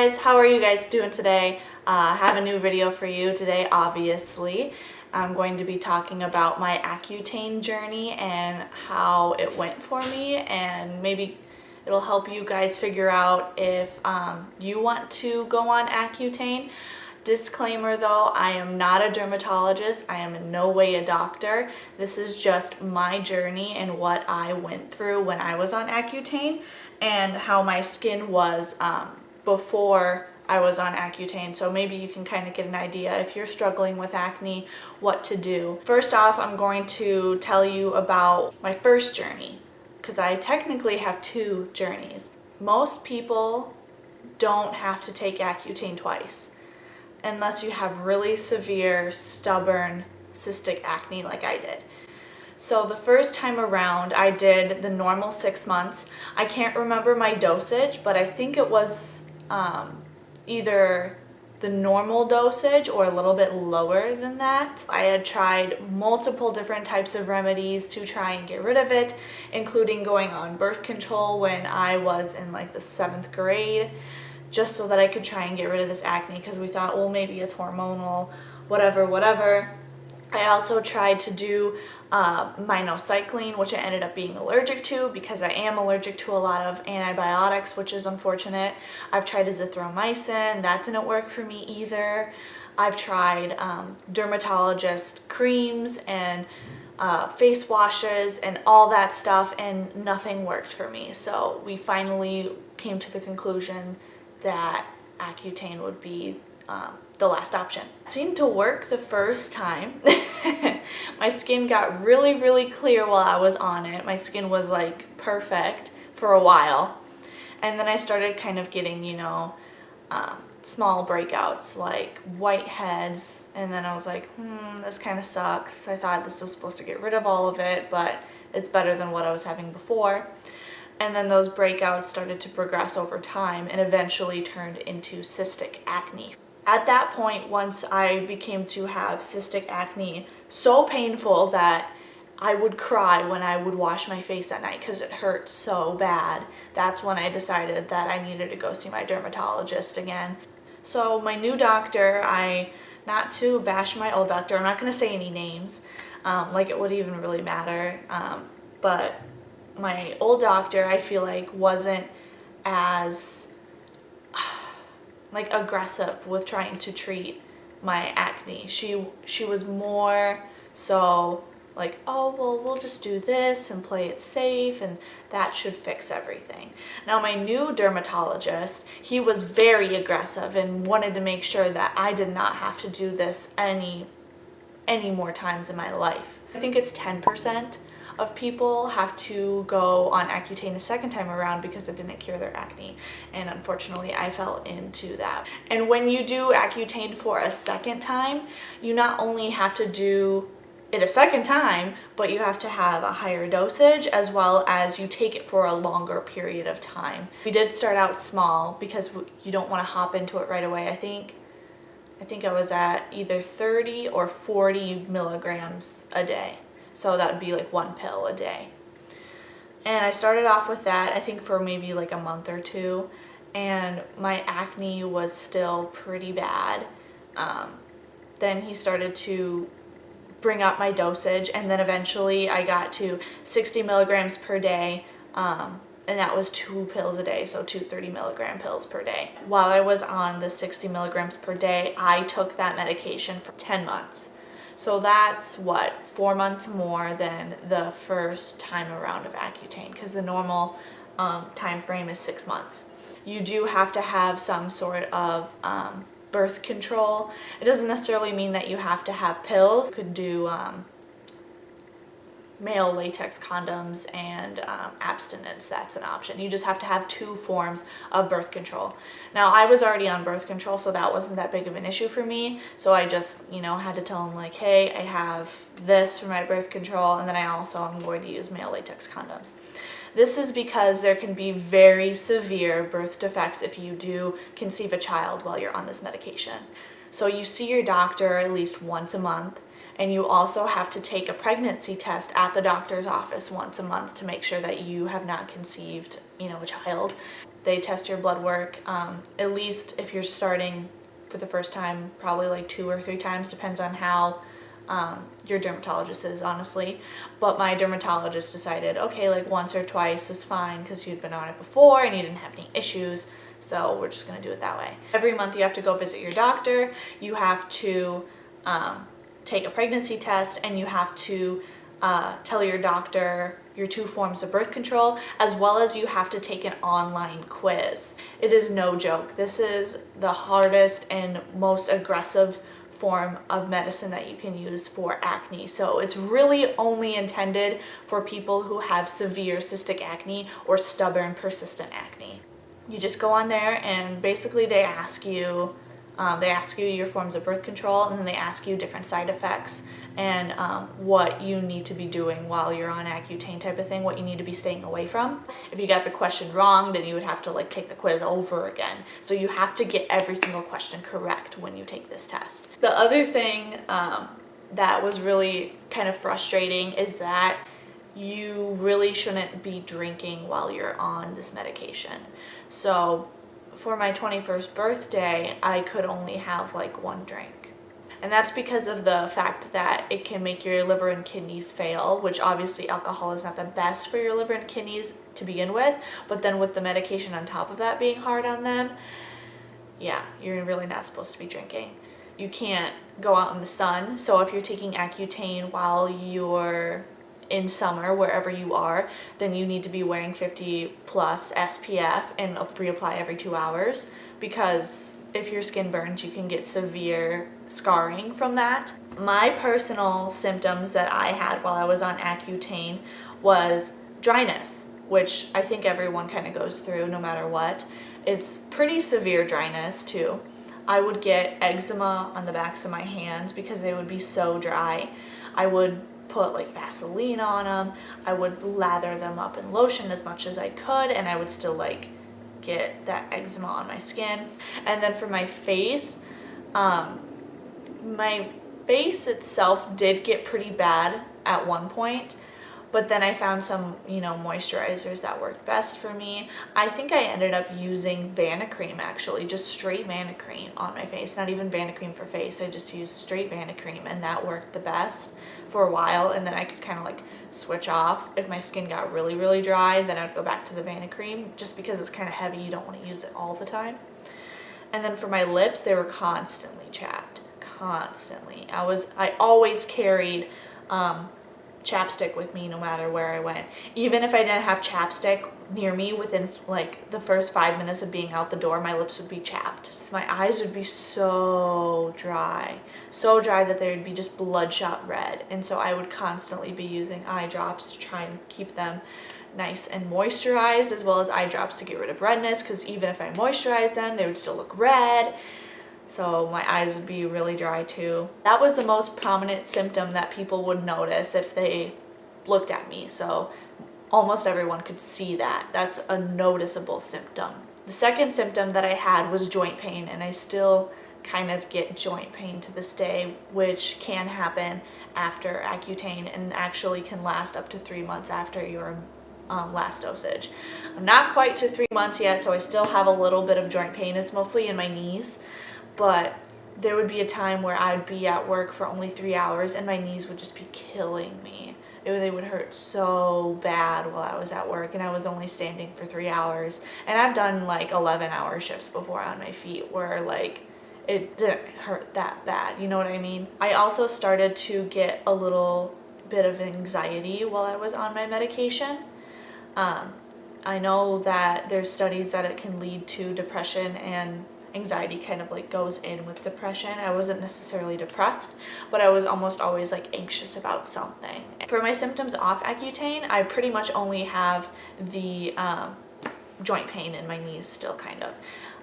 guys, how are you guys doing today? I have a new video for you today, obviously. I'm going to be talking about my Accutane journey and how it went for me, and maybe it'll help you guys figure out if you want to go on Accutane. Disclaimer though, I am not a dermatologist. I am in no way a doctor. This is just my journey and what I went through when I was on Accutane and how my skin was before I was on Accutane. So maybe you can kind of get an idea if you're struggling with acne, what to do. First off, I'm going to tell you about my first journey because I technically have two journeys. Most people don't have to take Accutane twice unless you have really severe, stubborn, cystic acne like I did. So the first time around, I did the normal 6 months. I can't remember my dosage, but I think it was either the normal dosage or a little bit lower than that. I had tried multiple different types of remedies to try and get rid of it, including going on birth control when I was in like the 7th grade, just so that I could try and get rid of this acne because we thought, well, maybe it's hormonal, whatever. I also tried to do minocycline, which I ended up being allergic to because I am allergic to a lot of antibiotics, which is unfortunate. I've tried azithromycin, that didn't work for me either. I've tried dermatologist creams and face washes and all that stuff, and nothing worked for me. So we finally came to the conclusion that Accutane would be the last option. It seemed to work the first time. My skin got really clear while I was on it. My skin was like perfect for a while, and then I started kind of getting, you know, small breakouts like whiteheads, and then I was like, this kind of sucks. I thought this was supposed to get rid of all of it, but it's better than what I was having before. And then those breakouts started to progress over time and eventually turned into cystic acne. At that point, once I became to have cystic acne so painful that I would cry when I would wash my face at night because it hurt so bad, that's when I decided that I needed to go see my dermatologist again. So my new doctor, not to bash my old doctor, I'm not going to say any names, like it would even really matter, but my old doctor, I feel like, wasn't as like aggressive with trying to treat my acne. She was more so like, oh, well, we'll just do this and play it safe and that should fix everything. Now my new dermatologist, he was very aggressive and wanted to make sure that I did not have to do this any more times in my life. I think it's 10% of people have to go on Accutane a second time around because it didn't cure their acne, and unfortunately I fell into that. And when you do Accutane for a second time, you not only have to do it a second time, but you have to have a higher dosage as well as you take it for a longer period of time. We did start out small because you don't want to hop into it right away. I think I was at either 30 or 40 milligrams a day. So that would be like 1 pill a day. And I started off with that, I think, for maybe like a month or two, and my acne was still pretty bad. Then he started to bring up my dosage, and then eventually I got to 60 milligrams per day, and that was 2 pills a day, so 2 30-milligram pills per day. While I was on the 60 milligrams per day, I took that medication for 10 months. So that's what, 4 months more than the first time around of Accutane, because the normal time frame is 6 months. You do have to have some sort of birth control. It doesn't necessarily mean that you have to have pills. You could do male latex condoms and abstinence. That's an option. You just have to have 2 forms of birth control. Now I was already on birth control, so that wasn't that big of an issue for me. So I just, you know, had to tell him like, hey, I have this for my birth control, and then I also am going to use male latex condoms. This is because there can be very severe birth defects if you do conceive a child while you're on this medication. So you see your doctor at least once a month, And you also have to take a pregnancy test at the doctor's office once a month to make sure that you have not conceived, a child. They test your blood work, at least if you're starting for the first time, probably like 2 or 3 times, depends on how your dermatologist is, honestly. But my dermatologist decided, okay, like once or twice is fine because you'd been on it before and you didn't have any issues, so we're just gonna do it that way. Every month you have to go visit your doctor, you have to take a pregnancy test, and you have to tell your doctor your 2 forms of birth control, as well as you have to take an online quiz. It is no joke. This is the hardest and most aggressive form of medicine that you can use for acne. So it's really only intended for people who have severe cystic acne or stubborn persistent acne. You just go on there and basically they ask you your forms of birth control, and then they ask you different side effects and what you need to be doing while you're on Accutane type of thing, what you need to be staying away from. If you got the question wrong, then you would have to like take the quiz over again. So you have to get every single question correct when you take this test. The other thing that was really kind of frustrating is that you really shouldn't be drinking while you're on this medication. So for my 21st birthday, I could only have like 1 drink. And that's because of the fact that it can make your liver and kidneys fail, which obviously alcohol is not the best for your liver and kidneys to begin with, but then with the medication on top of that being hard on them, yeah, you're really not supposed to be drinking. You can't go out in the sun, so if you're taking Accutane while you're in summer, wherever you are, then you need to be wearing 50 plus SPF and reapply every 2 hours, because if your skin burns, you can get severe scarring from that. My personal symptoms that I had while I was on Accutane was dryness, which I think everyone kind of goes through no matter what. It's pretty severe dryness too. I would get eczema on the backs of my hands because they would be so dry. I would put like Vaseline on them. I would lather them up in lotion as much as I could, and I would still like get that eczema on my skin. And then for my face itself did get pretty bad at one point, but then I found some, moisturizers that worked best for me. I think I ended up using Vanicream, actually, just straight Vanicream on my face, not even Vanicream for face. I just used straight Vanicream, and that worked the best for a while, and then I could kind of like switch off. If my skin got really, really dry, then I'd go back to the Vanicream, just because it's kind of heavy, you don't want to use it all the time. And then for my lips, they were constantly chapped, constantly. I always carried chapstick with me no matter where I went. Even if I didn't have chapstick near me, within like the first 5 minutes of being out the door, my lips would be chapped. So my eyes would be so dry that they would be just bloodshot red. And so I would constantly be using eye drops to try and keep them nice and moisturized, as well as eye drops to get rid of redness, because even if I moisturized them, they would still look red. So my eyes would be really dry too. That was the most prominent symptom that people would notice if they looked at me. So almost everyone could see that. That's a noticeable symptom. The second symptom that I had was joint pain, and I still kind of get joint pain to this day, which can happen after Accutane and actually can last up to 3 months after your last dosage. I'm not quite to 3 months yet, so I still have a little bit of joint pain. It's mostly in my knees. But there would be a time where I would be at work for only 3 hours and my knees would just be killing me. They would hurt so bad while I was at work, and I was only standing for 3 hours. And I've done like 11-hour shifts before on my feet where like it didn't hurt that bad, you know what I mean? I also started to get a little bit of anxiety while I was on my medication. I know that there's studies that it can lead to depression, and anxiety kind of like goes in with depression. I wasn't necessarily depressed, but I was almost always like anxious about something. For my symptoms off Accutane, I pretty much only have the joint pain in my knees still, kind of.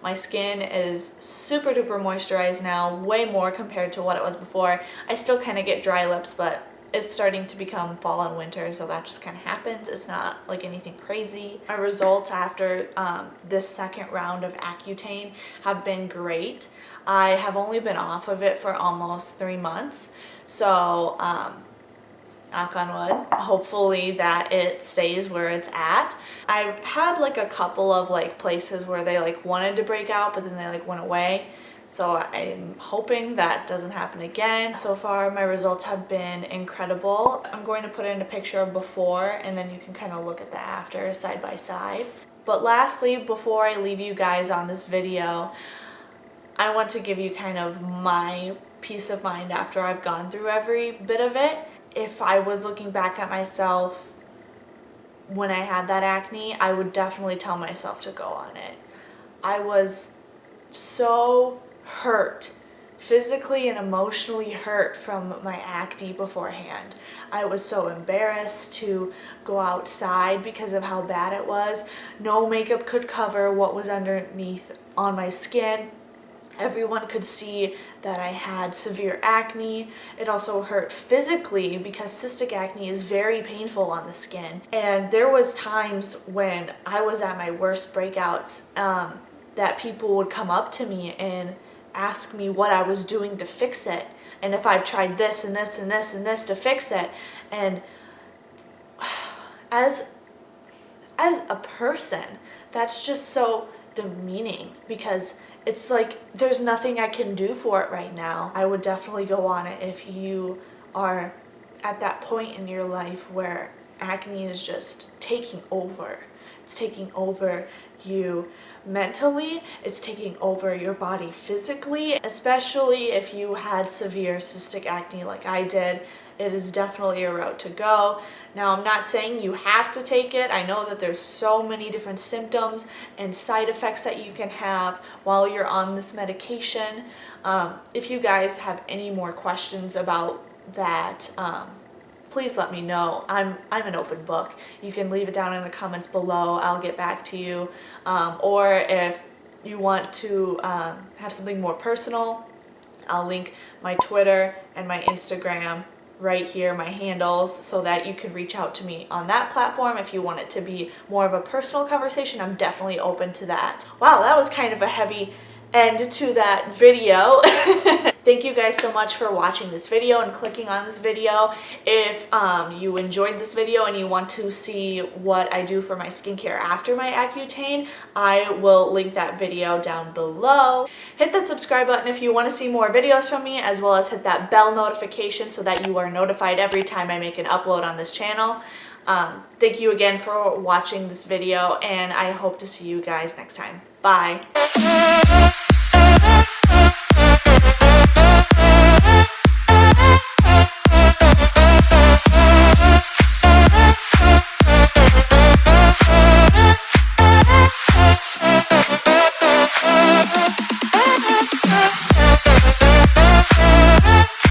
My skin is super duper moisturized now, way more compared to what it was before. I still kind of get dry lips, but it's starting to become fall and winter, so that just kind of happens. It's not like anything crazy. My results after this second round of Accutane have been great. I have only been off of it for almost 3 months, so knock on wood, hopefully that it stays where it's at. I've had like a couple of like places where they like wanted to break out, but then they like went away. So I'm hoping that doesn't happen again. So far my results have been incredible. I'm going to put in a picture of before, and then you can kind of look at the after side by side. But lastly, before I leave you guys on this video, I want to give you kind of my peace of mind after I've gone through every bit of it. If I was looking back at myself when I had that acne, I would definitely tell myself to go on it. I was so hurt, physically and emotionally hurt from my acne beforehand. I was so embarrassed to go outside because of how bad it was. No makeup could cover what was underneath on my skin. Everyone could see that I had severe acne. It also hurt physically because cystic acne is very painful on the skin. And there was times when I was at my worst breakouts that people would come up to me and ask me what I was doing to fix it, and if I've tried this and this and this and this to fix it. And as a person, that's just so demeaning, because it's like there's nothing I can do for it right now. I would definitely go on it if you are at that point in your life where acne is just taking over. It's taking over you mentally, it's taking over your body physically, especially if you had severe cystic acne like I did. It is definitely a route to go. Now, I'm not saying you have to take it. I know that there's so many different symptoms and side effects that you can have while you're on this medication. If you guys have any more questions about that, please let me know. I'm an open book. You can leave it down in the comments below. I'll get back to you. Or if you want to have something more personal, I'll link my Twitter and my Instagram right here, my handles, so that you can reach out to me on that platform. If you want it to be more of a personal conversation, I'm definitely open to that. Wow, that was kind of a heavy end to that video. Thank you guys so much for watching this video and clicking on this video. If you enjoyed this video and you want to see what I do for my skincare after my Accutane, I will link that video down below. Hit that subscribe button if you want to see more videos from me, as well as hit that bell notification so that you are notified every time I make an upload on this channel. Thank you again for watching this video, and I hope to see you guys next time. Bye.